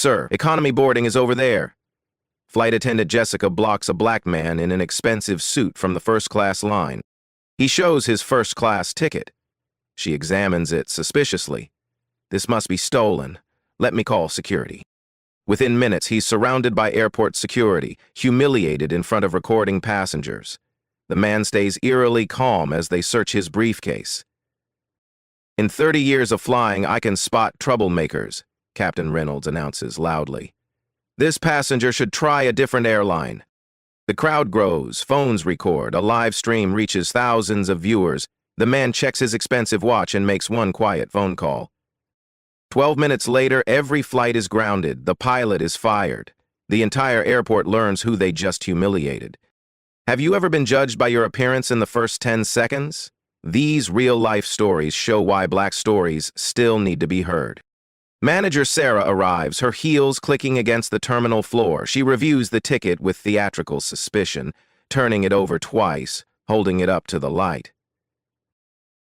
Sir, economy boarding is over there. Flight attendant Jessica blocks a black man in an expensive suit from the first-class line. He shows his first-class ticket. She examines it suspiciously. This must be stolen. Let me call security. Within minutes, he's surrounded by airport security, humiliated in front of recording passengers. The man stays eerily calm as they search his briefcase. In 30 years of flying, I can spot troublemakers, Captain Reynolds announces loudly. This passenger should try a different airline. The crowd grows, phones record, a live stream reaches thousands of viewers. The man checks his expensive watch and makes one quiet phone call. 12 minutes later, every flight is grounded, the pilot is fired. The entire airport learns who they just humiliated. Have you ever been judged by your appearance in the first 10 seconds? These real-life stories show why black stories still need to be heard. Manager Sarah arrives, her heels clicking against the terminal floor. She reviews the ticket with theatrical suspicion, turning it over twice, holding it up to the light.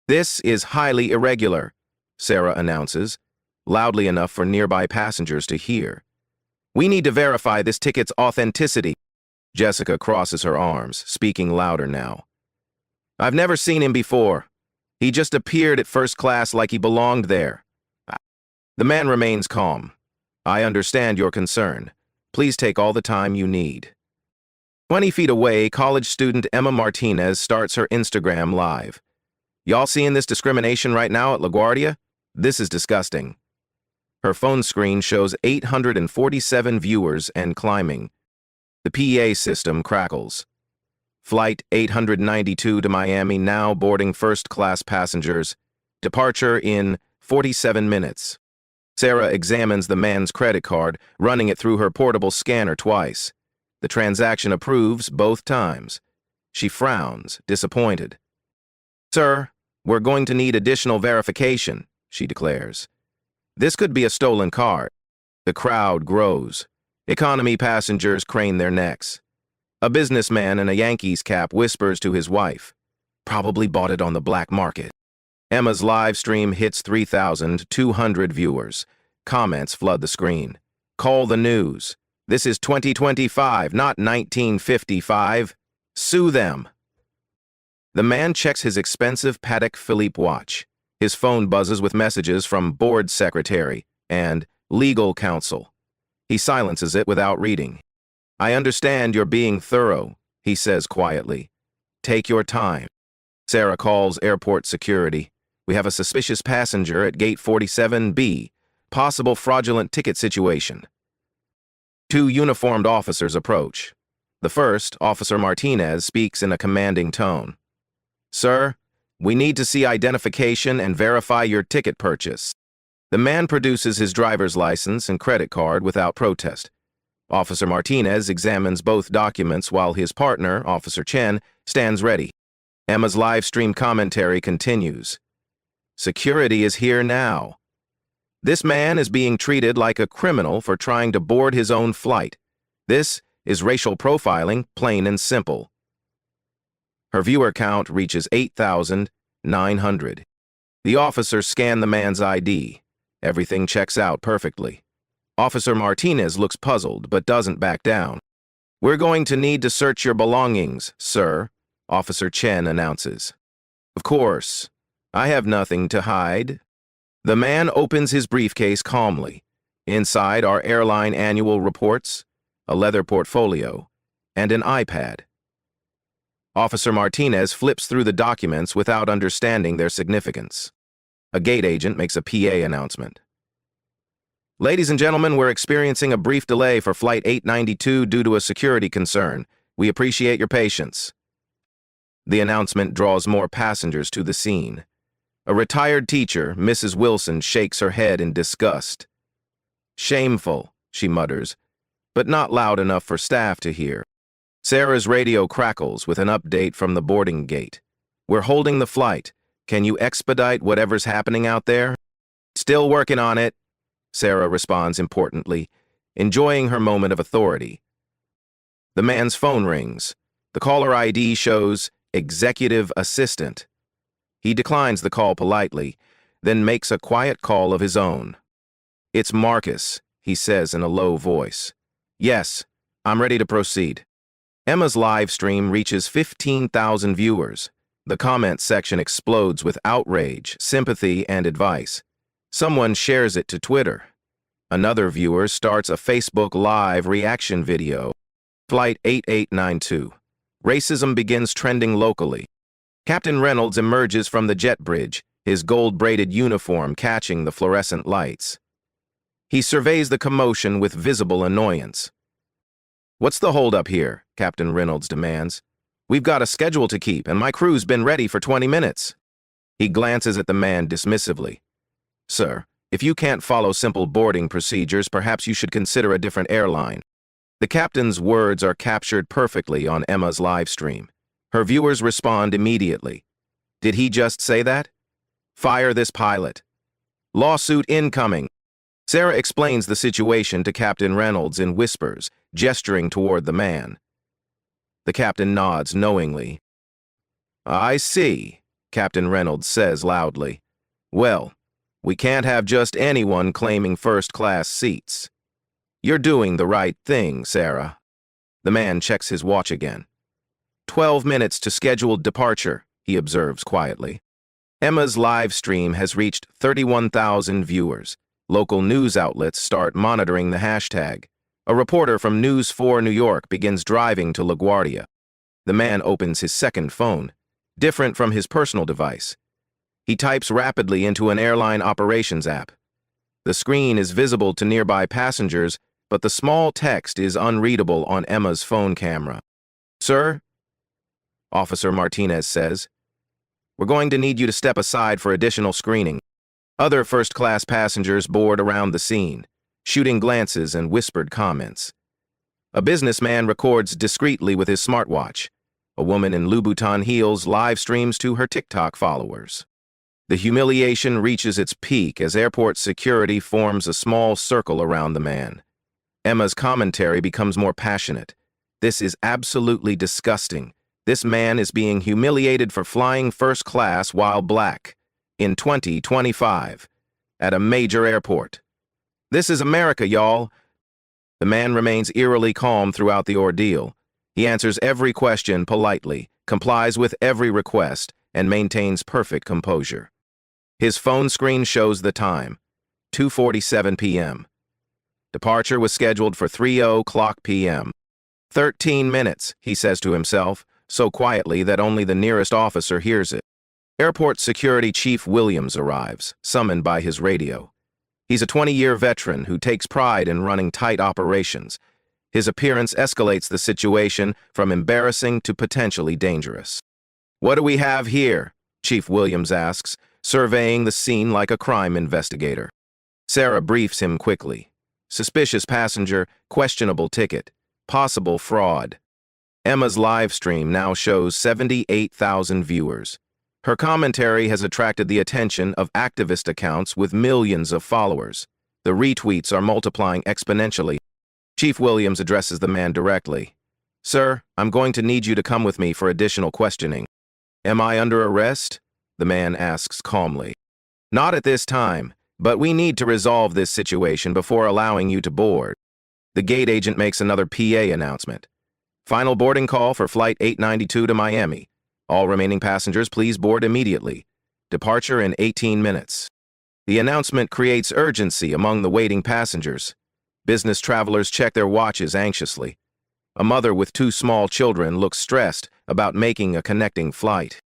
This is highly irregular, Sarah announces, loudly enough for nearby passengers to hear. We need to verify this ticket's authenticity. Jessica crosses her arms, speaking louder now. I've never seen him before. He just appeared at first class like he belonged there. The man remains calm. I understand your concern. Please take all the time you need. 20 feet away, college student Emma Martinez starts her Instagram live. Y'all seeing this discrimination right now at LaGuardia? This is disgusting. Her phone screen shows 847 viewers and climbing. The PA system crackles. Flight 892 to Miami now boarding first-class passengers. Departure in 47 minutes. Sarah examines the man's credit card, running it through her portable scanner twice. The transaction approves both times. She frowns, disappointed. Sir, we're going to need additional verification, she declares. This could be a stolen card. The crowd grows. Economy passengers crane their necks. A businessman in a Yankees cap whispers to his wife. Probably bought it on the black market. Emma's live stream hits 3,200 viewers. Comments flood the screen. Call the news. This is 2025, not 1955. Sue them. The man checks his expensive Patek Philippe watch. His phone buzzes with messages from board secretary and legal counsel. He silences it without reading. I understand you're being thorough, he says quietly. Take your time. Sarah calls airport security. We have a suspicious passenger at gate 47B. Possible fraudulent ticket situation. 2 uniformed officers approach. The first, Officer Martinez, speaks in a commanding tone. Sir, we need to see identification and verify your ticket purchase. The man produces his driver's license and credit card without protest. Officer Martinez examines both documents while his partner, Officer Chen, stands ready. Emma's live stream commentary continues. Security is here now. This man is being treated like a criminal for trying to board his own flight. This is racial profiling, plain and simple. Her viewer count reaches 8,900. The officers scan the man's ID. Everything checks out perfectly. Officer Martinez looks puzzled but doesn't back down. We're going to need to search your belongings, sir, Officer Chen announces. Of course. I have nothing to hide. The man opens his briefcase calmly. Inside are airline annual reports, a leather portfolio, and an iPad. Officer Martinez flips through the documents without understanding their significance. A gate agent makes a PA announcement. Ladies and gentlemen, we're experiencing a brief delay for Flight 892 due to a security concern. We appreciate your patience. The announcement draws more passengers to the scene. A retired teacher, Mrs. Wilson, shakes her head in disgust. Shameful, she mutters, but not loud enough for staff to hear. Sarah's radio crackles with an update from the boarding gate. We're holding the flight. Can you expedite whatever's happening out there? Still working on it, Sarah responds importantly, enjoying her moment of authority. The man's phone rings. The caller ID shows Executive Assistant. He declines the call politely, then makes a quiet call of his own. It's Marcus, he says in a low voice. Yes, I'm ready to proceed. Emma's live stream reaches 15,000 viewers. The comment section explodes with outrage, sympathy, and advice. Someone shares it to Twitter. Another viewer starts a Facebook Live reaction video. Flight 8892. Racism begins trending locally. Captain Reynolds emerges from the jet bridge, his gold-braided uniform catching the fluorescent lights. He surveys the commotion with visible annoyance. "What's the holdup here?" Captain Reynolds demands. "We've got a schedule to keep, and my crew's been ready for 20 minutes. He glances at the man dismissively. "Sir, if you can't follow simple boarding procedures, perhaps you should consider a different airline." The captain's words are captured perfectly on Emma's live stream. Her viewers respond immediately. Did he just say that? Fire this pilot. Lawsuit incoming. Sarah explains the situation to Captain Reynolds in whispers, gesturing toward the man. The captain nods knowingly. "I see," Captain Reynolds says loudly. "Well, we can't have just anyone claiming first-class seats. You're doing the right thing, Sarah." The man checks his watch again. 12 minutes to scheduled departure, he observes quietly. Emma's live stream has reached 31,000 viewers. Local news outlets start monitoring the hashtag. A reporter from News 4 New York begins driving to LaGuardia. The man opens his second phone, different from his personal device. He types rapidly into an airline operations app. The screen is visible to nearby passengers, but the small text is unreadable on Emma's phone camera. "Sir," Officer Martinez says, "we're going to need you to step aside for additional screening." Other first-class passengers board around the scene, shooting glances and whispered comments. A businessman records discreetly with his smartwatch. A woman in Louboutin heels live streams to her TikTok followers. The humiliation reaches its peak as airport security forms a small circle around the man. Emma's commentary becomes more passionate. "This is absolutely disgusting. This man is being humiliated for flying first class while black in 2025 at a major airport. This is America, y'all." The man remains eerily calm throughout the ordeal. He answers every question politely, complies with every request, and maintains perfect composure. His phone screen shows the time, 2:47 p.m. Departure was scheduled for 3:00 p.m. 13 minutes, he says to himself, so quietly that only the nearest officer hears it. Airport Security Chief Williams arrives, summoned by his radio. He's a 20-year veteran who takes pride in running tight operations. His appearance escalates the situation from embarrassing to potentially dangerous. "What do we have here?" Chief Williams asks, surveying the scene like a crime investigator. Sarah briefs him quickly. Suspicious passenger, questionable ticket, possible fraud. Emma's live stream now shows 78,000 viewers. Her commentary has attracted the attention of activist accounts with millions of followers. The retweets are multiplying exponentially. Chief Williams addresses the man directly. "Sir, I'm going to need you to come with me for additional questioning." "Am I under arrest?" the man asks calmly. "Not at this time, but we need to resolve this situation before allowing you to board." The gate agent makes another PA announcement. "Final boarding call for Flight 892 to Miami. All remaining passengers please board immediately. Departure in 18 minutes. The announcement creates urgency among the waiting passengers. Business travelers check their watches anxiously. A mother with 2 small children looks stressed about making a connecting flight.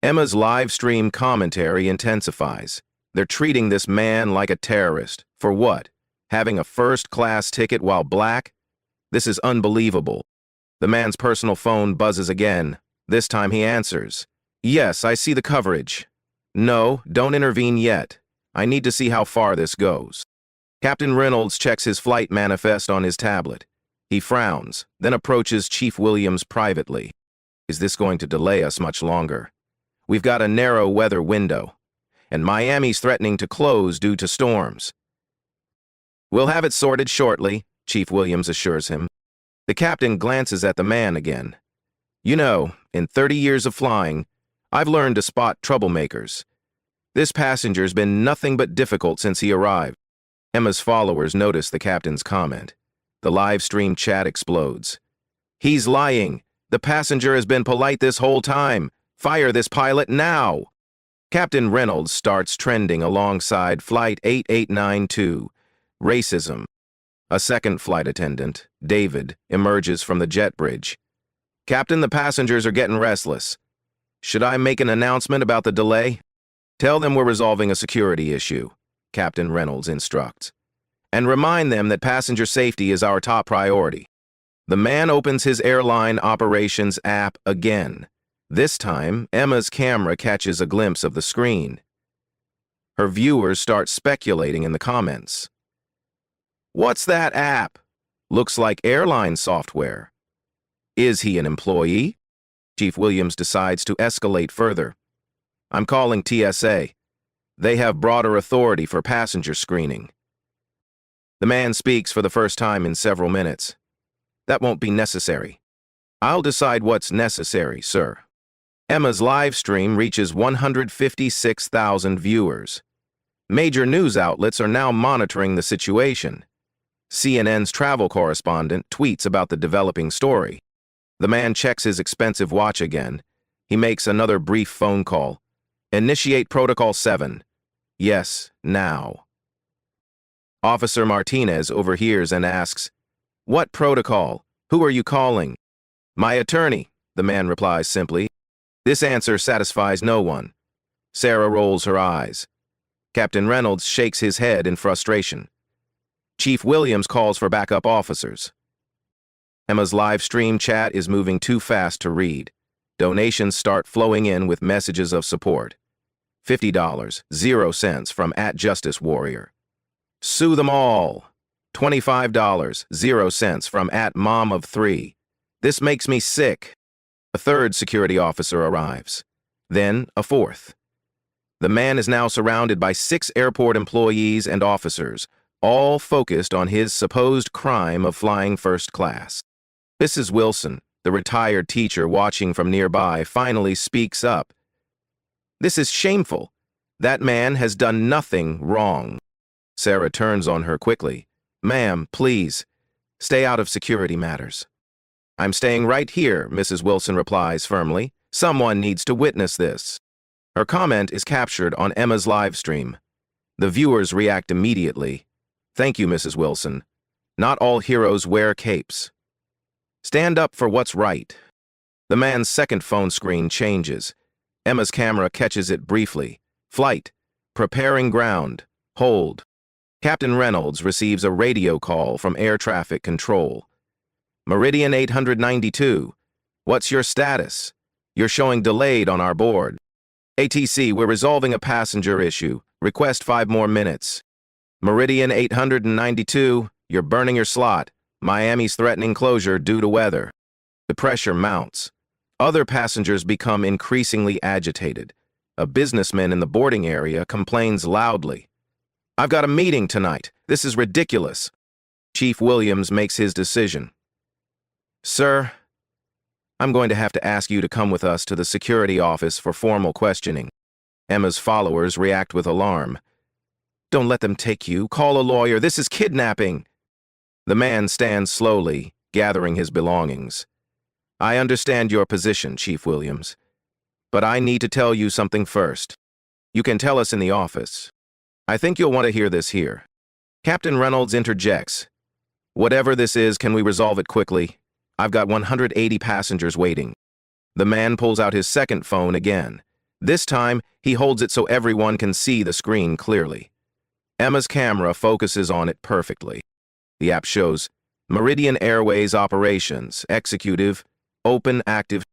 Emma's live stream commentary intensifies. They're treating this man like a terrorist. For what? Having a first-class ticket while black? This is unbelievable. The man's personal phone buzzes again. This time he answers. "Yes, I see the coverage." "No, don't intervene yet. I need to see how far this goes." Captain Reynolds checks his flight manifest on his tablet. He frowns, then approaches Chief Williams privately. "Is this going to delay us much longer? We've got a narrow weather window, and Miami's threatening to close due to storms." "We'll have it sorted shortly," Chief Williams assures him. The captain glances at the man again. "You know, in 30 years of flying, I've learned to spot troublemakers. This passenger's been nothing but difficult since he arrived." Emma's followers notice the captain's comment. The live stream chat explodes. He's lying. The passenger has been polite this whole time. Fire this pilot now. Captain Reynolds starts trending alongside Flight 8892. Racism. A second flight attendant, David, emerges from the jet bridge. Captain, the passengers are getting restless. Should I make an announcement about the delay? Tell them we're resolving a security issue, Captain Reynolds instructs. And remind them that passenger safety is our top priority. The man opens his airline operations app again. This time, Emma's camera catches a glimpse of the screen. Her viewers start speculating in the comments. What's that app? Looks like airline software. Is he an employee? Chief Williams decides to escalate further. I'm calling TSA. They have broader authority for passenger screening. The man speaks for the first time in several minutes. That won't be necessary. I'll decide what's necessary, sir. Emma's live stream reaches 156,000 viewers. Major news outlets are now monitoring the situation. CNN's travel correspondent tweets about the developing story. The man checks his expensive watch again. He makes another brief phone call. Initiate Protocol 7. Yes, now. Officer Martinez overhears and asks, What protocol? Who are you calling? My attorney, the man replies simply. This answer satisfies no one. Sarah rolls her eyes. Captain Reynolds shakes his head in frustration. Chief Williams calls for backup officers. Emma's live stream chat is moving too fast to read. Donations start flowing in with messages of support. $50, 0 cents from @JusticeWarrior. Sue them all. $25, 0 cents from @MomOf3. This makes me sick. A third security officer arrives. Then a fourth. The man is now surrounded by 6 airport employees and officers, all focused on his supposed crime of flying first class. Mrs. Wilson, the retired teacher watching from nearby, finally speaks up. This is shameful. That man has done nothing wrong. Sarah turns on her quickly. Ma'am, please, stay out of security matters. I'm staying right here, Mrs. Wilson replies firmly. Someone needs to witness this. Her comment is captured on Emma's live stream. The viewers react immediately. Thank you, Mrs. Wilson. Not all heroes wear capes. Stand up for what's right. The man's second phone screen changes. Emma's camera catches it briefly. Flight. Preparing ground. Hold. Captain Reynolds receives a radio call from air traffic control. Meridian 892. What's your status? You're showing delayed on our board. ATC, we're resolving a passenger issue. Request 5 more minutes. Meridian 892, you're burning your slot. Miami's threatening closure due to weather. The pressure mounts. Other passengers become increasingly agitated. A businessman in the boarding area complains loudly. I've got a meeting tonight. This is ridiculous. Chief Williams makes his decision. Sir, I'm going to have to ask you to come with us to the security office for formal questioning. Emma's followers react with alarm. Don't let them take you. Call a lawyer. This is kidnapping. The man stands slowly, gathering his belongings. I understand your position, Chief Williams, but I need to tell you something first. You can tell us in the office. I think you'll want to hear this here. Captain Reynolds interjects. Whatever this is, can we resolve it quickly? I've got 180 passengers waiting. The man pulls out his second phone again. This time, he holds it so everyone can see the screen clearly. Emma's camera focuses on it perfectly. The app shows Meridian Airways Operations, Executive, Open Active.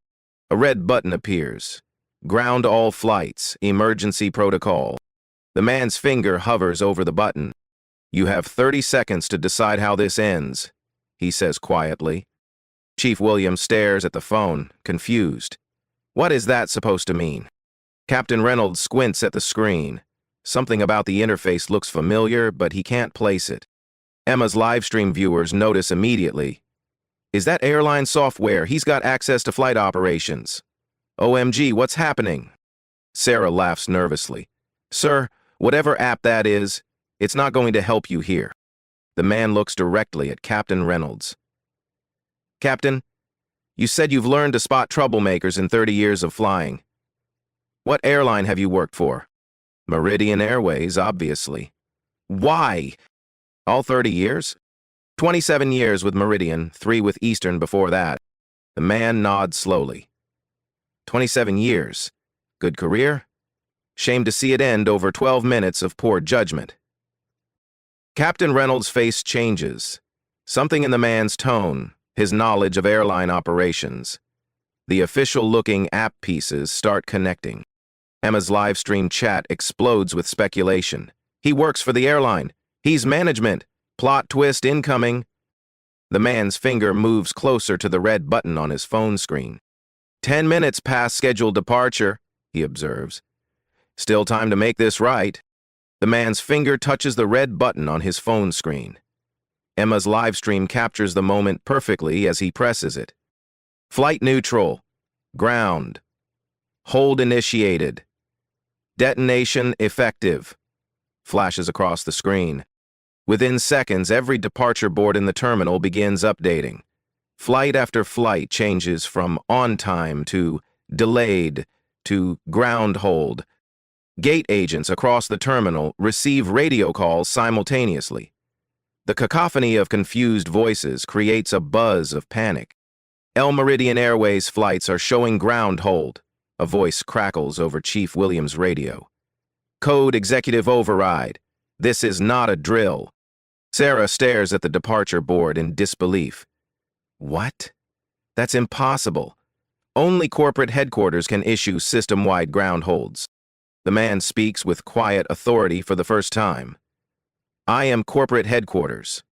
A red button appears. Ground all flights, Emergency Protocol. The man's finger hovers over the button. You have 30 seconds to decide how this ends, he says quietly. Chief Williams stares at the phone, confused. What is that supposed to mean? Captain Reynolds squints at the screen. Something about the interface looks familiar, but he can't place it. Emma's livestream viewers notice immediately. Is that airline software? He's got access to flight operations. OMG, what's happening? Sarah laughs nervously. Sir, whatever app that is, It's not going to help you here. The man looks directly at Captain Reynolds. Captain, you said you've learned to spot troublemakers in 30 years of flying. What airline have you worked for? Meridian Airways, obviously. Why? All 30 years? 27 years with Meridian, 3 with Eastern before that. The man nods slowly. 27 years. Good career? Shame to see it end over 12 minutes of poor judgment. Captain Reynolds' face changes. Something in the man's tone, his knowledge of airline operations. The official-looking app pieces start connecting. Emma's live stream chat explodes with speculation. He works for the airline. He's management. Plot twist incoming. The man's finger moves closer to the red button on his phone screen. 10 minutes past scheduled departure, he observes. Still time to make this right. The man's finger touches the red button on his phone screen. Emma's live stream captures the moment perfectly as he presses it. Flight neutral. Ground. Hold initiated. Detonation effective. Flashes across the screen. Within seconds, every departure board in the terminal begins updating. Flight after flight changes from on time to delayed to ground hold. Gate agents across the terminal receive radio calls simultaneously. The cacophony of confused voices creates a buzz of panic. Meridian Airways flights are showing ground hold. A voice crackles over Chief Williams' radio. Code executive override. This is not a drill. Sarah stares at the departure board in disbelief. What? That's impossible. Only corporate headquarters can issue system-wide ground holds. The man speaks with quiet authority for the first time. I am corporate headquarters.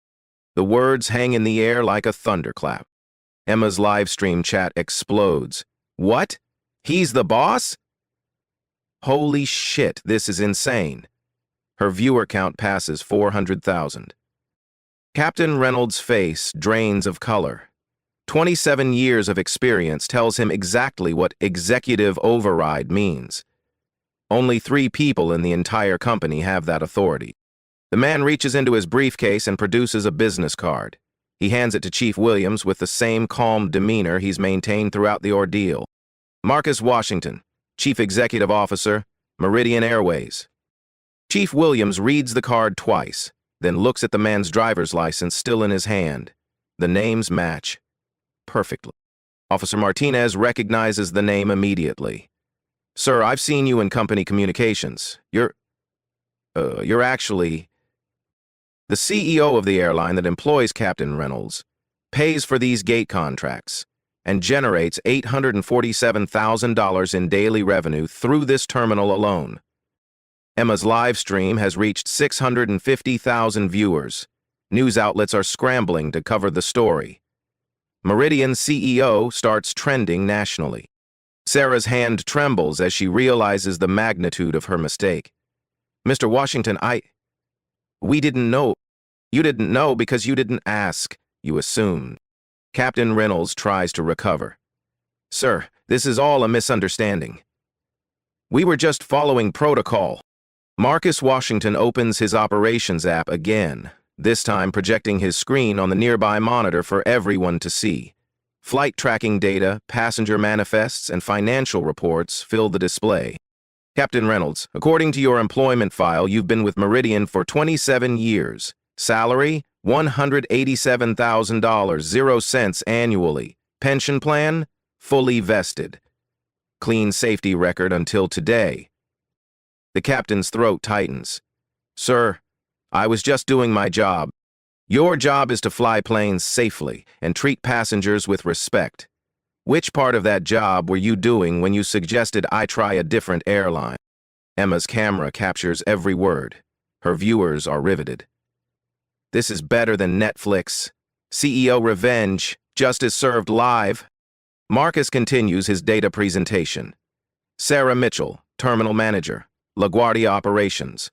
The words hang in the air like a thunderclap. Emma's live stream chat explodes. What? He's the boss? Holy shit, this is insane. Her viewer count passes 400,000. Captain Reynolds' face drains of color. 27 years of experience tells him exactly what executive override means. Only 3 people in the entire company have that authority. The man reaches into his briefcase and produces a business card. He hands it to Chief Williams with the same calm demeanor he's maintained throughout the ordeal. Marcus Washington, Chief Executive Officer, Meridian Airways. Chief Williams reads the card twice, then looks at the man's driver's license still in his hand. The names match perfectly. Officer Martinez recognizes the name immediately. Sir, I've seen you in company communications. You're actually the CEO of the airline that employs Captain Reynolds, pays for these gate contracts, and generates $847,000 in daily revenue through this terminal alone. Emma's live stream has reached 650,000 viewers. News outlets are scrambling to cover the story. Meridian CEO starts trending nationally. Sarah's hand trembles as she realizes the magnitude of her mistake. Mr. Washington, we didn't know. You didn't know because you didn't ask. You assumed. Captain Reynolds tries to recover. Sir, this is all a misunderstanding. We were just following protocol. Marcus Washington opens his operations app again, this time projecting his screen on the nearby monitor for everyone to see. Flight tracking data, passenger manifests, and financial reports fill the display. Captain Reynolds, according to your employment file, you've been with Meridian for 27 years. Salary, $187,000, 0 cents annually. Pension plan, fully vested. Clean safety record until today. The captain's throat tightens. Sir, I was just doing my job. Your job is to fly planes safely and treat passengers with respect. Which part of that job were you doing when you suggested I try a different airline? Emma's camera captures every word. Her viewers are riveted. This is better than Netflix. CEO revenge, justice served live. Marcus continues his data presentation. Sarah Mitchell, terminal manager, LaGuardia Operations.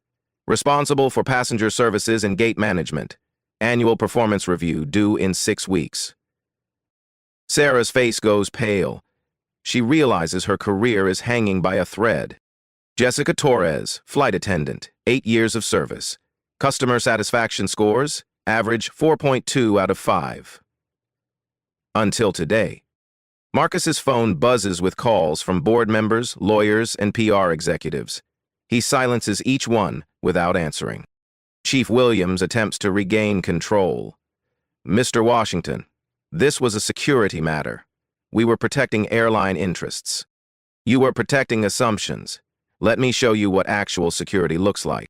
Responsible for passenger services and gate management. Annual performance review due in 6 weeks. Sarah's face goes pale. She realizes her career is hanging by a thread. Jessica Torres, flight attendant, 8 years of service. Customer satisfaction scores average 4.2 out of 5. Until today. Marcus's phone buzzes with calls from board members, lawyers, and PR executives. He silences each one without answering. Chief Williams attempts to regain control. Mr. Washington, this was a security matter. We were protecting airline interests. You were protecting assumptions. Let me show you what actual security looks like.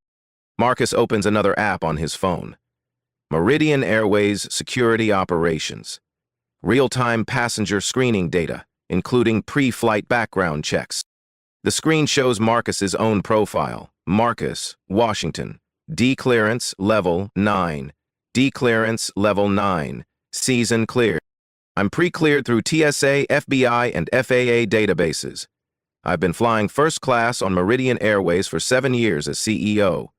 Marcus opens another app on his phone. Meridian Airways Security Operations. Real-time passenger screening data, including pre-flight background checks. The screen shows Marcus's own profile. Marcus, Washington. D-clearance level 9. D-clearance level 9. Season cleared. I'm pre-cleared through TSA, FBI, and FAA databases. I've been flying first class on Meridian Airways for 7 years as CEO.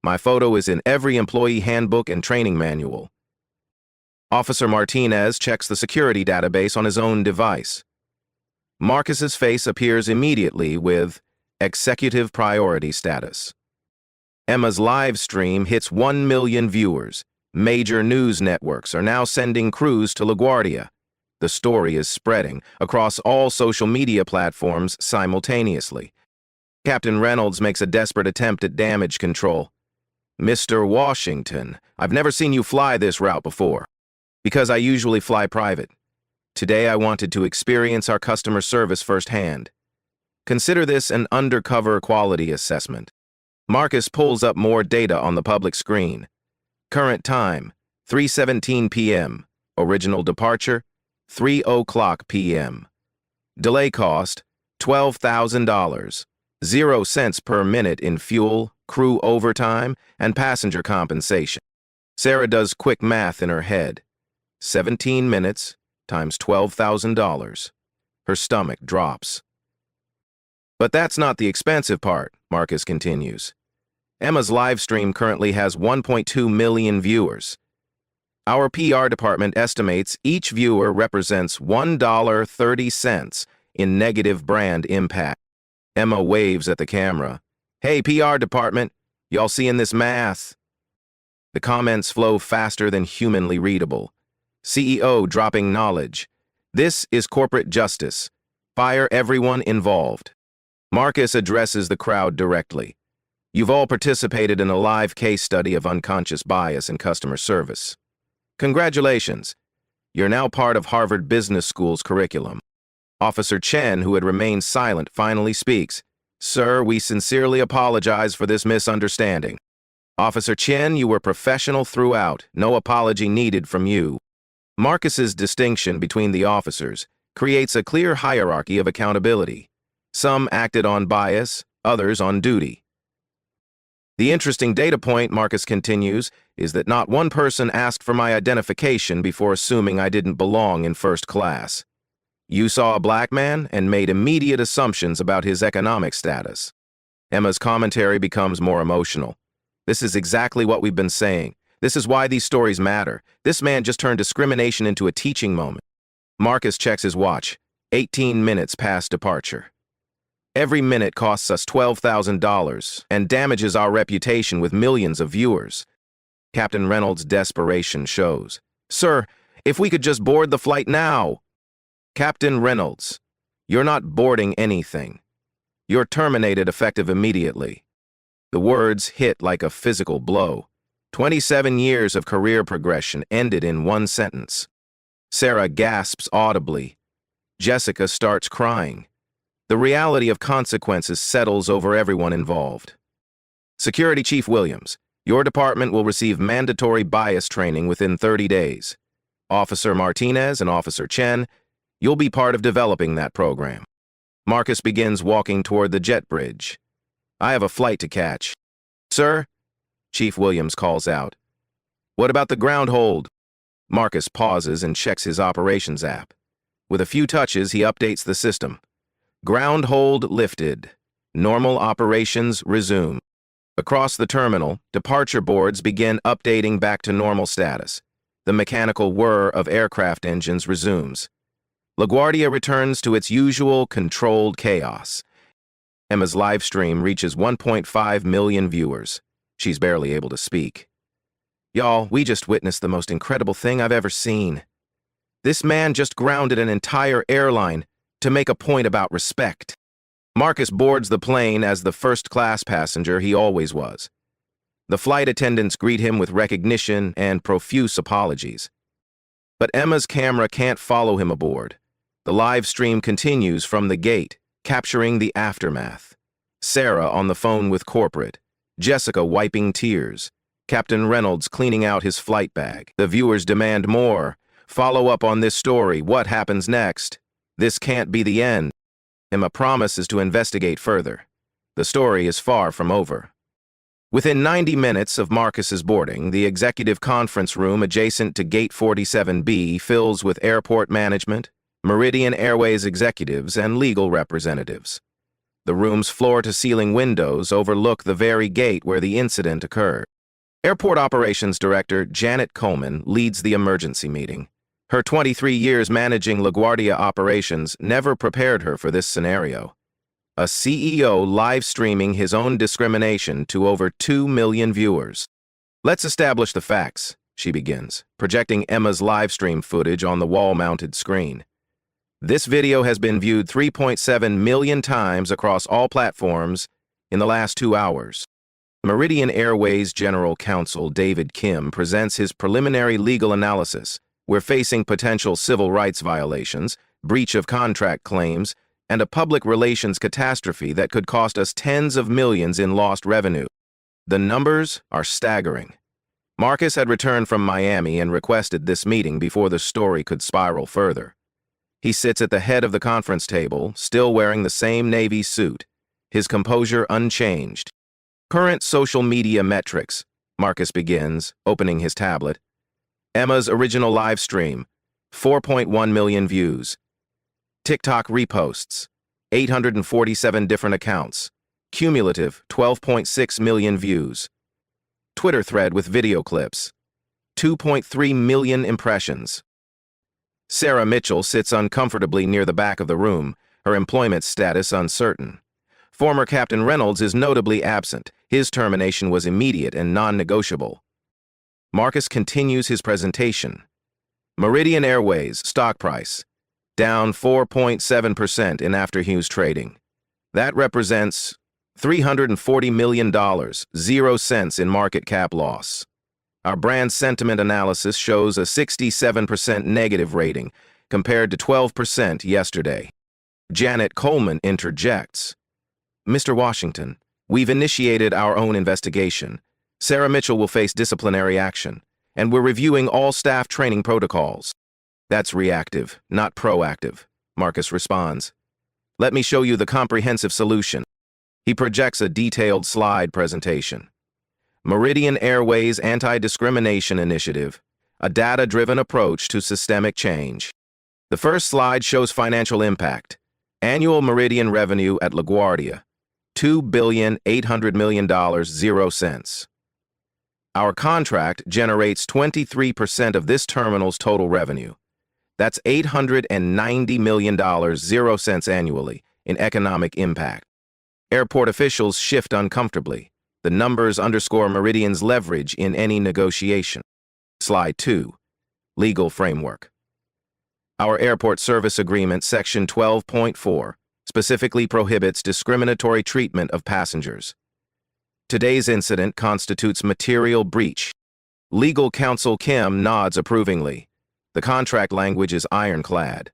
My photo is in every employee handbook and training manual. Officer Martinez checks the security database on his own device. Marcus's face appears immediately with Executive Priority Status. Emma's live stream hits 1 million viewers. Major news networks are now sending crews to LaGuardia. The story is spreading across all social media platforms simultaneously. Captain Reynolds makes a desperate attempt at damage control. Mr. Washington, I've never seen you fly this route before. Because I usually fly private. Today I wanted to experience our customer service firsthand. Consider this an undercover quality assessment. Marcus pulls up more data on the public screen. Current time, 3:17 p.m. Original departure, 3:00 p.m. Delay cost, $12,000. 0 cents per minute in fuel, crew overtime, and passenger compensation. Sarah does quick math in her head. 17 minutes times $12,000. Her stomach drops. But that's not the expensive part, Marcus continues. Emma's live stream currently has 1.2 million viewers. Our PR department estimates each viewer represents $1.30 in negative brand impact. Emma waves at the camera. Hey, PR department, y'all seeing this math? The comments flow faster than humanly readable. CEO dropping knowledge. This is corporate justice. Fire everyone involved. Marcus addresses the crowd directly. You've all participated in a live case study of unconscious bias in customer service. Congratulations. You're now part of Harvard Business School's curriculum. Officer Chen, who had remained silent, finally speaks. Sir, we sincerely apologize for this misunderstanding. Officer Chen, you were professional throughout. No apology needed from you. Marcus's distinction between the officers creates a clear hierarchy of accountability. Some acted on bias, others on duty. The interesting data point, Marcus continues, is that not one person asked for my identification before assuming I didn't belong in first class. You saw a black man and made immediate assumptions about his economic status. Emma's commentary becomes more emotional. This is exactly what we've been saying. This is why these stories matter. This man just turned discrimination into a teaching moment. Marcus checks his watch. 18 minutes past departure. Every minute costs us $12,000 and damages our reputation with millions of viewers. Captain Reynolds' desperation shows. Sir, if we could just board the flight now. Captain Reynolds, you're not boarding anything. You're terminated effective immediately. The words hit like a physical blow. 27 years of career progression ended in one sentence. Sarah gasps audibly. Jessica starts crying. The reality of consequences settles over everyone involved. Security Chief Williams, your department will receive mandatory bias training within 30 days. Officer Martinez and Officer Chen, you'll be part of developing that program. Marcus begins walking toward the jet bridge. I have a flight to catch. Sir? Chief Williams calls out. What about the ground hold? Marcus pauses and checks his operations app. With a few touches, he updates the system. Ground hold lifted. Normal operations resume. Across the terminal, departure boards begin updating back to normal status. The mechanical whir of aircraft engines resumes. LaGuardia returns to its usual controlled chaos. Emma's live stream reaches 1.5 million viewers. She's barely able to speak. Y'all, we just witnessed the most incredible thing I've ever seen. This man just grounded an entire airline to make a point about respect. Marcus boards the plane as the first-class passenger he always was. The flight attendants greet him with recognition and profuse apologies. But Emma's camera can't follow him aboard. The live stream continues from the gate, capturing the aftermath. Sarah on the phone with corporate, Jessica wiping tears, Captain Reynolds cleaning out his flight bag. The viewers demand more. Follow up on this story. What happens next? This can't be the end. Emma promises to investigate further. The story is far from over. Within 90 minutes of Marcus's boarding, the executive conference room adjacent to Gate 47B fills with airport management, Meridian Airways executives, and legal representatives. The room's floor-to-ceiling windows overlook the very gate where the incident occurred. Airport Operations Director Janet Coleman leads the emergency meeting. Her 23 years managing LaGuardia operations never prepared her for this scenario. A CEO live streaming his own discrimination to over 2 million viewers. Let's establish the facts, she begins, projecting Emma's live stream footage on the wall-mounted screen. This video has been viewed 3.7 million times across all platforms in the last 2 hours. Meridian Airways General Counsel David Kim presents his preliminary legal analysis. We're facing potential civil rights violations, breach of contract claims, and a public relations catastrophe that could cost us tens of millions in lost revenue. The numbers are staggering. Marcus had returned from Miami and requested this meeting before the story could spiral further. He sits at the head of the conference table, still wearing the same navy suit, his composure unchanged. Current social media metrics, Marcus begins, opening his tablet. Emma's original live stream, 4.1 million views. TikTok reposts, 847 different accounts. Cumulative, 12.6 million views. Twitter thread with video clips, 2.3 million impressions. Sarah Mitchell sits uncomfortably near the back of the room, her employment status uncertain. Former Captain Reynolds is notably absent. His termination was immediate and non-negotiable. Marcus continues his presentation. Meridian Airways stock price, down 4.7% in after-Hughes trading. That represents $340 million, 0 cents in market cap loss. Our brand sentiment analysis shows a 67% negative rating, compared to 12% yesterday. Janet Coleman interjects. Mr. Washington, we've initiated our own investigation. Sarah Mitchell will face disciplinary action, and we're reviewing all staff training protocols. That's reactive, not proactive, Marcus responds. Let me show you the comprehensive solution. He projects a detailed slide presentation. Meridian Airways Anti-Discrimination Initiative, a data-driven approach to systemic change. The first slide shows financial impact. Annual Meridian revenue at LaGuardia, $2.8 billion, 0 cents. Our contract generates 23% of this terminal's total revenue. That's $890 million, 0 cents annually in economic impact. Airport officials shift uncomfortably. The numbers underscore Meridian's leverage in any negotiation. Slide 2. Legal framework. Our Airport Service Agreement, Section 12.4, specifically prohibits discriminatory treatment of passengers. Today's incident constitutes material breach. Legal counsel Kim nods approvingly. The contract language is ironclad.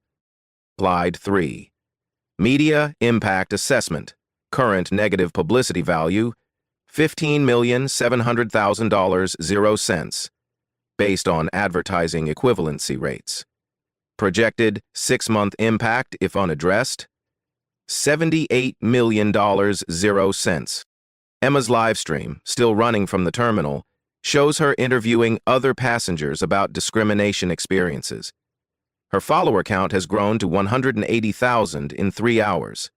Slide 3. Media Impact Assessment. Current negative publicity value, $15,700,000, 0 cents, based on advertising equivalency rates. Projected 6-month impact if unaddressed, $78 million, 0 cents. Emma's live stream, still running from the terminal, shows her interviewing other passengers about discrimination experiences. Her follower count has grown to 180,000 in 3 hours.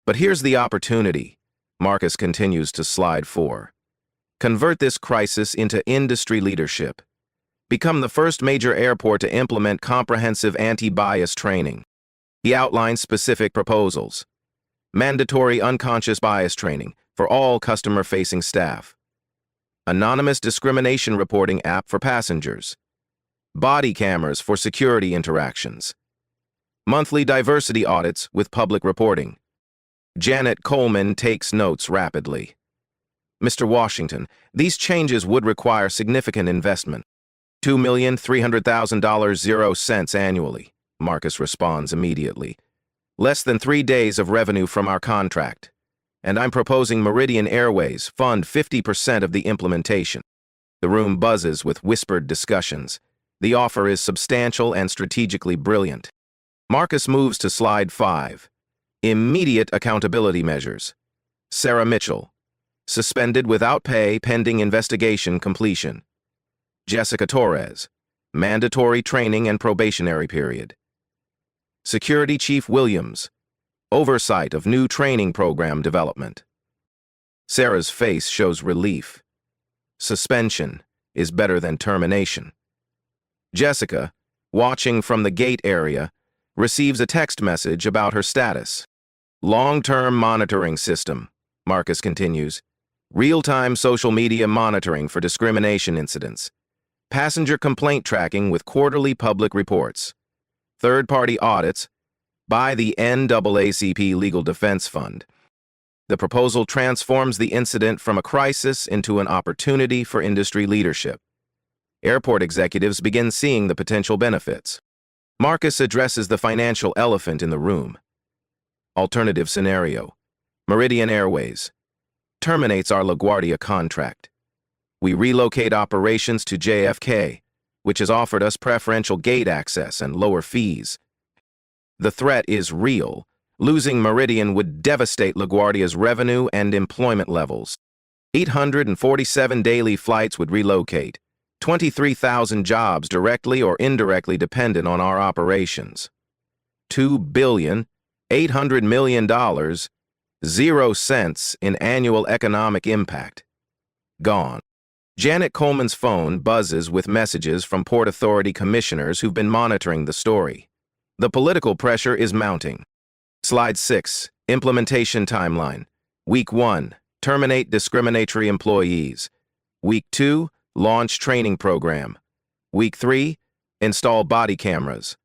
But here's the opportunity. Marcus continues to slide 4. Convert this crisis into industry leadership. Become the first major airport to implement comprehensive anti-bias training. He outlines specific proposals. Mandatory unconscious bias training for all customer-facing staff. anonymous discrimination reporting app for passengers, body cameras for security interactions, monthly diversity audits with public reporting. Janet Coleman takes notes rapidly. Mr. Washington, these changes would require significant investment. $2,300,000 0 cents annually, Marcus responds immediately. Less than 3 days of revenue from our contract. And I'm proposing Meridian Airways fund 50% of the implementation. The room buzzes with whispered discussions. The offer is substantial and strategically brilliant. Marcus moves to slide 5. Immediate accountability measures. Sarah Mitchell, suspended without pay pending investigation completion. Jessica Torres, mandatory training and probationary period. Security Chief Williams, oversight of new training program development. Sarah's face shows relief. Suspension is better than termination. Jessica, watching from the gate area, receives a text message about her status. Long-term monitoring system, Marcus continues. Real-time social media monitoring for discrimination incidents. Passenger complaint tracking with quarterly public reports. Third-party audits by the NAACP Legal Defense Fund. The proposal transforms the incident from a crisis into an opportunity for industry leadership. Airport executives begin seeing the potential benefits. Marcus addresses the financial elephant in the room. Alternative scenario. Meridian Airways terminates our LaGuardia contract. We relocate operations to JFK, which has offered us preferential gate access and lower fees. The threat is real. Losing Meridian would devastate LaGuardia's revenue and employment levels. 847 daily flights would relocate. 23,000 jobs directly or indirectly dependent on our operations. $2.8 billion, 0 cents in annual economic impact. Gone. Janet Coleman's phone buzzes with messages from Port Authority commissioners who've been monitoring the story. The political pressure is mounting. Slide 6, implementation timeline. Week 1, terminate discriminatory employees. Week 2, launch training program. Week 3, install body cameras.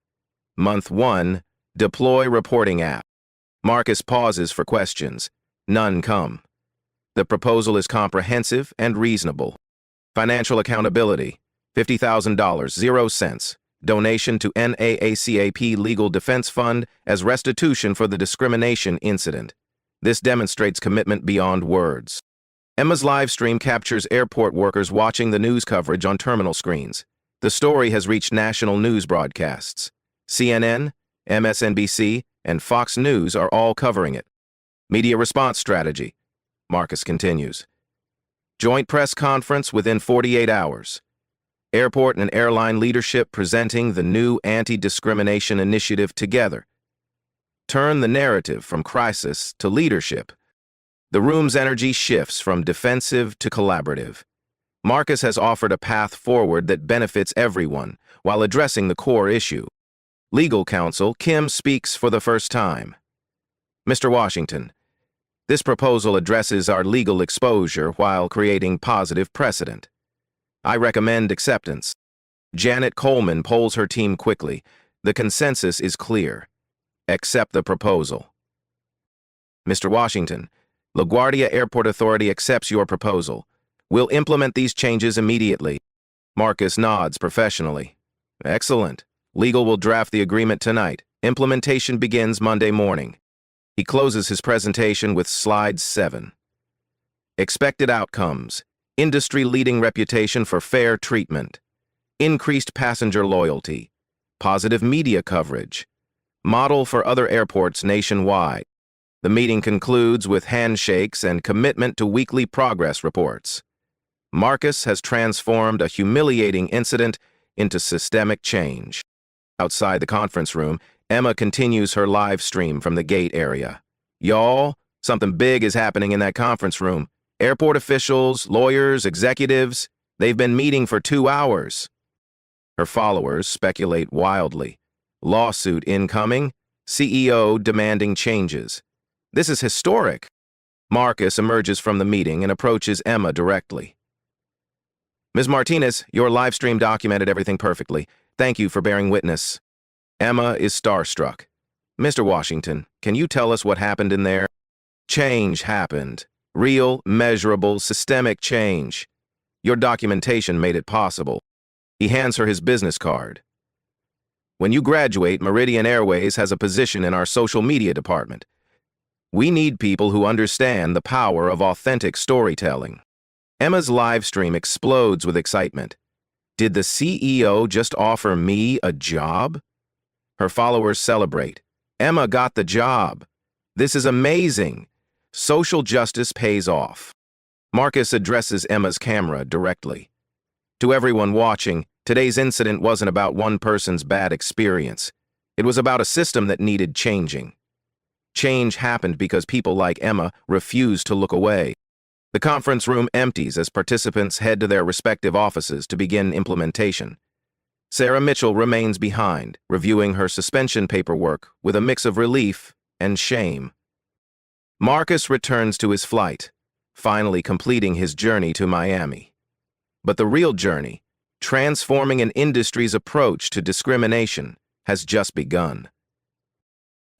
Month 1, deploy reporting app. Marcus pauses for questions. None come. The proposal is comprehensive and reasonable. Financial accountability, $50,000, 0 cents. Donation to NAACP Legal Defense Fund as restitution for the discrimination incident. This demonstrates commitment beyond words. Emma's live stream captures airport workers watching the news coverage on terminal screens. The story has reached national news broadcasts. CNN, MSNBC, and Fox News are all covering it. Media response strategy. Marcus continues. Joint press conference within 48 hours. Airport and airline leadership presenting the new anti-discrimination initiative together. Turn the narrative from crisis to leadership. The room's energy shifts from defensive to collaborative. Marcus has offered a path forward that benefits everyone while addressing the core issue. Legal counsel Kim speaks for the first time. Mr. Washington, this proposal addresses our legal exposure while creating positive precedent. I recommend acceptance. Janet Coleman polls her team quickly. The consensus is clear. Accept the proposal. Mr. Washington, LaGuardia Airport Authority accepts your proposal. We'll implement these changes immediately. Marcus nods professionally. Excellent. Legal will draft the agreement tonight. Implementation begins Monday morning. He closes his presentation with slide 7. Expected outcomes. Industry-leading reputation for fair treatment. Increased passenger loyalty. Positive media coverage. Model for other airports nationwide. The meeting concludes with handshakes and commitment to weekly progress reports. Marcus has transformed a humiliating incident into systemic change. Outside the conference room, Emma continues her live stream from the gate area. Y'all, something big is happening in that conference room. Airport officials, lawyers, executives, they've been meeting for 2 hours. Her followers speculate wildly. Lawsuit incoming, CEO demanding changes. This is historic. Marcus emerges from the meeting and approaches Emma directly. Ms. Martinez, your live stream documented everything perfectly. Thank you for bearing witness. Emma is starstruck. Mr. Washington, can you tell us what happened in there? Change happened. Real, measurable, systemic change. Your documentation made it possible. He hands her his business card. When you graduate, Meridian Airways has a position in our social media department. We need people who understand the power of authentic storytelling. Emma's live stream explodes with excitement. Did the CEO just offer me a job? Her followers celebrate. Emma got the job. This is amazing. Social justice pays off. Marcus addresses Emma's camera directly. To everyone watching, today's incident wasn't about one person's bad experience. It was about a system that needed changing. Change happened because people like Emma refused to look away. The conference room empties as participants head to their respective offices to begin implementation. Sarah Mitchell remains behind, reviewing her suspension paperwork with a mix of relief and shame. Marcus returns to his flight, finally completing his journey to Miami. But the real journey, transforming an industry's approach to discrimination, has just begun.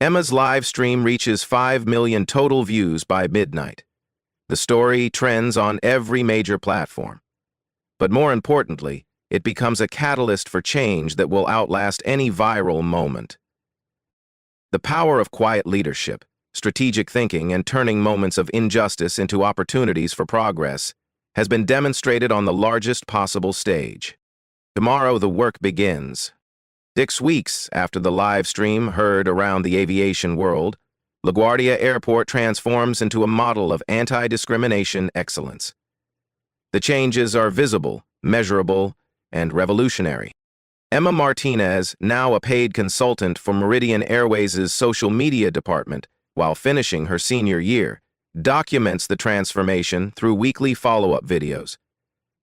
Emma's live stream reaches 5 million total views by midnight. The story trends on every major platform. But more importantly, it becomes a catalyst for change that will outlast any viral moment. The power of quiet leadership, strategic thinking, and turning moments of injustice into opportunities for progress has been demonstrated on the largest possible stage. Tomorrow the work begins. 6 weeks after the live stream heard around the aviation world, LaGuardia Airport transforms into a model of anti-discrimination excellence. The changes are visible, measurable, and revolutionary. Emma Martinez, now a paid consultant for Meridian Airways' social media department, while finishing her senior year, documents the transformation through weekly follow-up videos.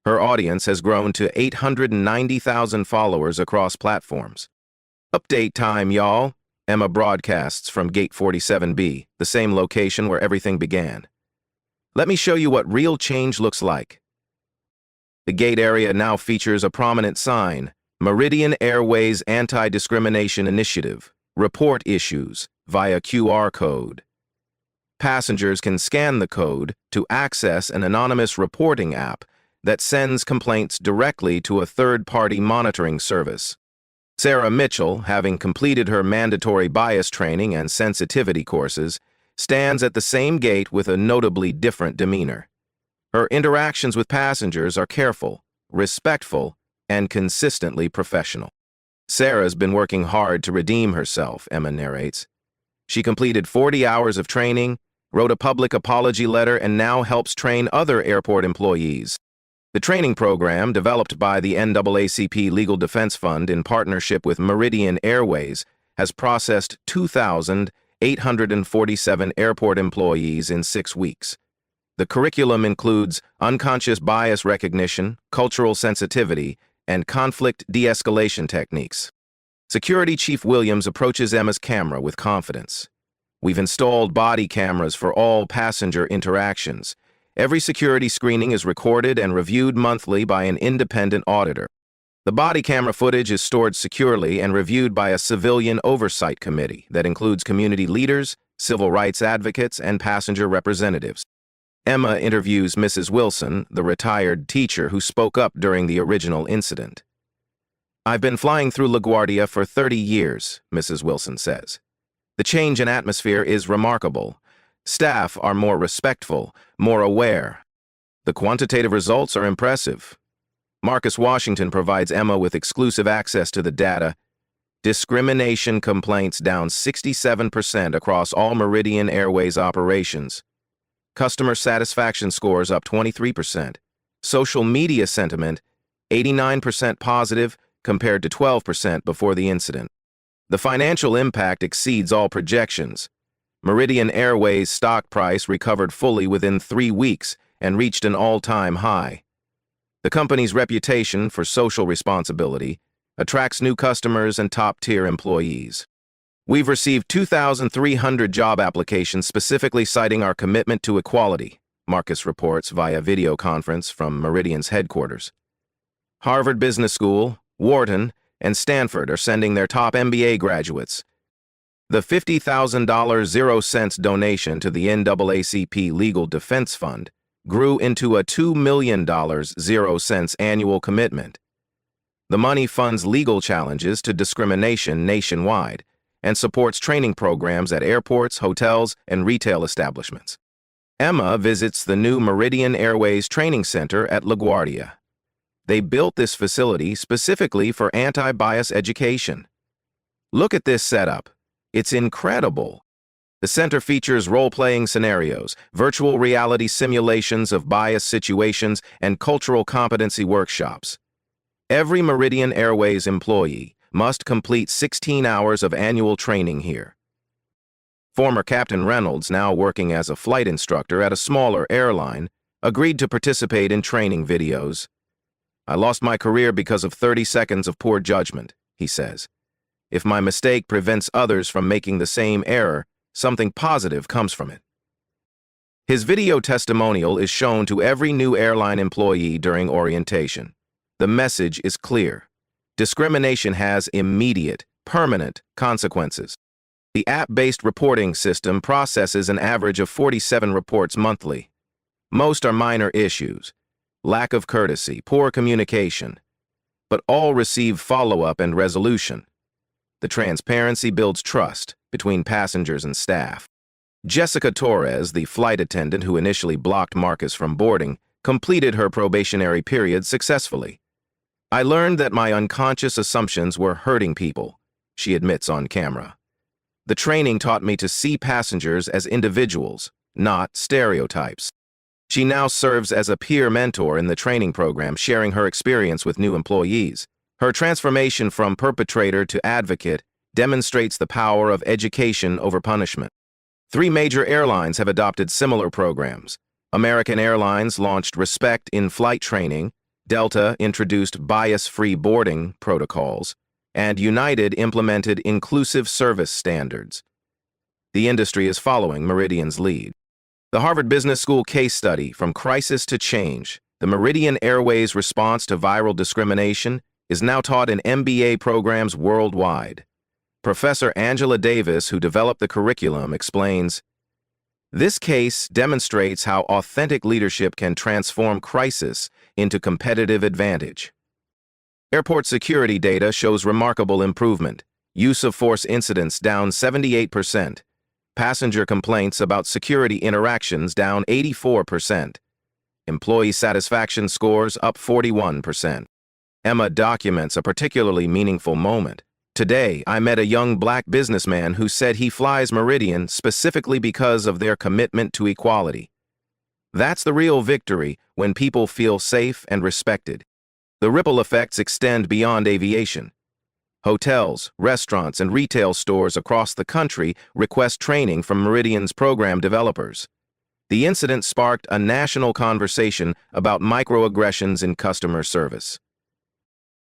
Her audience has grown to 890,000 followers across platforms. Update time, y'all. Emma broadcasts from Gate 47B, the same location where everything began. Let me show you what real change looks like. The gate area now features a prominent sign, Meridian Airways Anti-Discrimination Initiative, Report Issues, via QR code. Passengers can scan the code to access an anonymous reporting app that sends complaints directly to a third-party monitoring service. Sarah Mitchell, having completed her mandatory bias training and sensitivity courses, stands at the same gate with a notably different demeanor. Her interactions with passengers are careful, respectful, and consistently professional. Sarah's been working hard to redeem herself, Emma narrates. She completed 40 hours of training, wrote a public apology letter, and now helps train other airport employees. The training program, developed by the NAACP Legal Defense Fund in partnership with Meridian Airways, has processed 2,847 airport employees in 6 weeks. The curriculum includes unconscious bias recognition, cultural sensitivity, and conflict de-escalation techniques. Security Chief Williams approaches Emma's camera with confidence. We've installed body cameras for all passenger interactions. Every security screening is recorded and reviewed monthly by an independent auditor. The body camera footage is stored securely and reviewed by a civilian oversight committee that includes community leaders, civil rights advocates, and passenger representatives. Emma interviews Mrs. Wilson, the retired teacher who spoke up during the original incident. I've been flying through LaGuardia for 30 years, Mrs. Wilson says. The change in atmosphere is remarkable. Staff are more respectful, more aware. The quantitative results are impressive. Marcus Washington provides Emma with exclusive access to the data. Discrimination complaints down 67% across all Meridian Airways operations. Customer satisfaction scores up 23%. Social media sentiment, 89% positive compared to 12% before the incident. The financial impact exceeds all projections. Meridian Airways' stock price recovered fully within 3 weeks and reached an all-time high. The company's reputation for social responsibility attracts new customers and top-tier employees. We've received 2,300 job applications specifically citing our commitment to equality, Marcus reports via video conference from Meridian's headquarters. Harvard Business School, Wharton, and Stanford are sending their top MBA graduates. The $50,000 0 cents donation to the NAACP Legal Defense Fund grew into a $2 million 0 cents annual commitment. The money funds legal challenges to discrimination nationwide and supports training programs at airports, hotels, and retail establishments. Emma visits the new Meridian Airways Training Center at LaGuardia. They built this facility specifically for anti-bias education. Look at this setup. It's incredible. The center features role-playing scenarios, virtual reality simulations of bias situations, and cultural competency workshops. Every Meridian Airways employee must complete 16 hours of annual training here. Former Captain Reynolds, now working as a flight instructor at a smaller airline, agreed to participate in training videos. "I lost my career because of 30 seconds of poor judgment," he says. "If my mistake prevents others from making the same error, something positive comes from it." His video testimonial is shown to every new airline employee during orientation. The message is clear. Discrimination has immediate, permanent consequences. The app-based reporting system processes an average of 47 reports monthly. Most are minor issues, lack of courtesy, poor communication, but all receive follow-up and resolution. The transparency builds trust between passengers and staff. Jessica Torres, the flight attendant who initially blocked Marcus from boarding, completed her probationary period successfully. "I learned that my unconscious assumptions were hurting people," she admits on camera. "The training taught me to see passengers as individuals, not stereotypes." She now serves as a peer mentor in the training program, sharing her experience with new employees. Her transformation from perpetrator to advocate demonstrates the power of education over punishment. 3 major airlines have adopted similar programs. American Airlines launched Respect in Flight training, Delta introduced bias-free boarding protocols, and United implemented inclusive service standards. The industry is following Meridian's lead. The Harvard Business School case study, From Crisis to Change, the Meridian Airways response to viral discrimination, is now taught in MBA programs worldwide. Professor Angela Davis, who developed the curriculum, explains, "This case demonstrates how authentic leadership can transform crisis into competitive advantage." Airport security data shows remarkable improvement. Use of force incidents down 78%. Passenger complaints about security interactions down 84%. Employee satisfaction scores up 41%. Emma documents a particularly meaningful moment. "Today, I met a young black businessman who said he flies Meridian specifically because of their commitment to equality." That's the real victory, when people feel safe and respected. The ripple effects extend beyond aviation. Hotels, restaurants, and retail stores across the country request training from Meridian's program developers. The incident sparked a national conversation about microaggressions in customer service.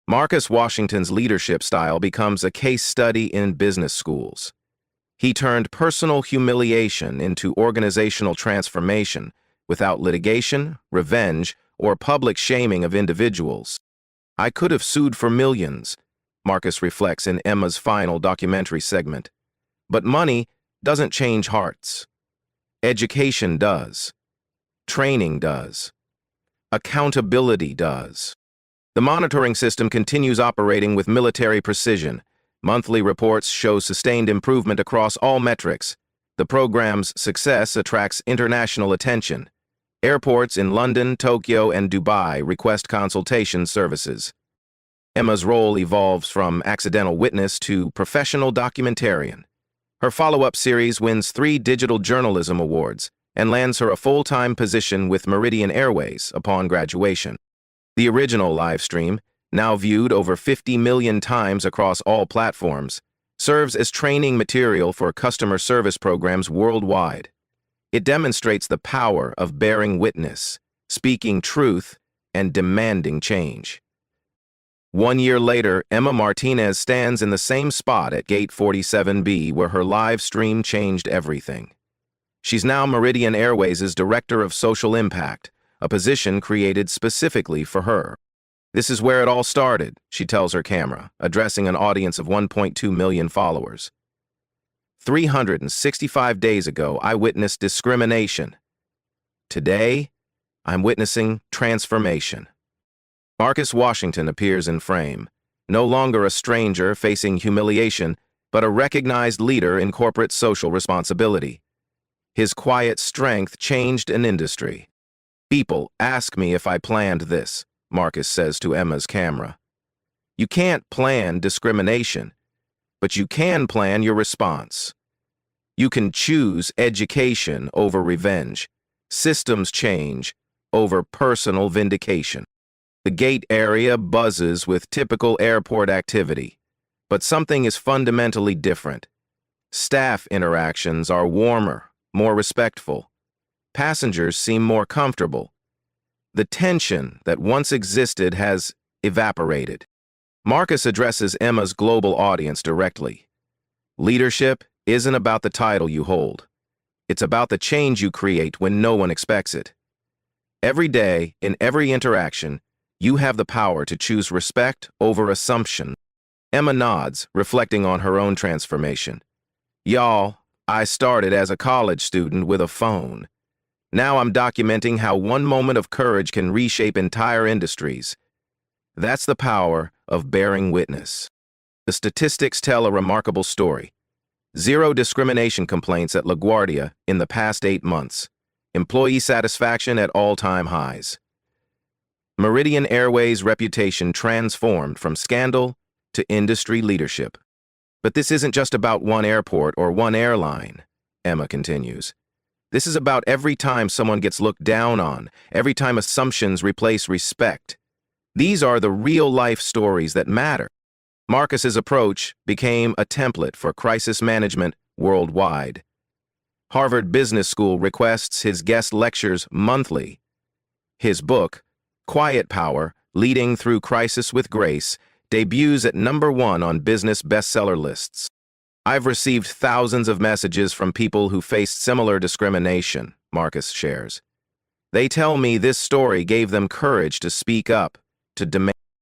Marcus Washington's leadership style becomes a case study in business schools. He turned personal humiliation into organizational transformation without litigation, revenge, or public shaming of individuals. "I could have sued for millions," Marcus reflects in Emma's final documentary segment. "But money doesn't change hearts. Education does. Training does. Accountability does." The monitoring system continues operating with military precision. Monthly reports show sustained improvement across all metrics. The program's success attracts international attention. Airports in London, Tokyo, and Dubai request consultation services. Emma's role evolves from accidental witness to professional documentarian. Her follow-up series wins 3 digital journalism awards and lands her a full-time position with Meridian Airways upon graduation. The original live stream, now viewed over 50 million times across all platforms, serves as training material for customer service programs worldwide. It demonstrates the power of bearing witness, speaking truth, and demanding change. 1 year later, Emma Martinez stands in the same spot at Gate 47B, where her live stream changed everything. She's now Meridian Airways' Director of Social Impact, a position created specifically for her. This is where it all started, she tells her camera, addressing an audience of 1.2 million followers. 365 days ago, I witnessed discrimination. Today, I'm witnessing transformation. Marcus Washington appears in frame, no longer a stranger facing humiliation, but a recognized leader in corporate social responsibility. His quiet strength changed an industry. People ask me if I planned this, Marcus says to Emma's camera. You can't plan discrimination, but you can plan your response. You can choose education over revenge, systems change over personal vindication. The gate area buzzes with typical airport activity, but something is fundamentally different. Staff interactions are warmer, more respectful. Passengers seem more comfortable. The tension that once existed has evaporated. Marcus addresses Emma's global audience directly. Leadership isn't about the title you hold. It's about the change you create when no one expects it. Every day, in every interaction, you have the power to choose respect over assumption. Emma nods, reflecting on her own transformation. Y'all, I started as a college student with a phone. Now I'm documenting how one moment of courage can reshape entire industries. That's the power of bearing witness. The statistics tell a remarkable story. 0 discrimination complaints at LaGuardia in the past 8 months. Employee satisfaction at all-time highs. Meridian Airways' reputation transformed from scandal to industry leadership. But this isn't just about one airport or one airline, Emma continues. This is about every time someone gets looked down on, every time assumptions replace respect. These are the real-life stories that matter. Marcus's approach became a template for crisis management worldwide. Harvard Business School requests his guest lectures monthly. His book, Quiet Power: Leading Through Crisis with Grace, debuts at #1 on business bestseller lists. I've received thousands of messages from people who faced similar discrimination, Marcus shares. They tell me this story gave them courage to speak up, to demand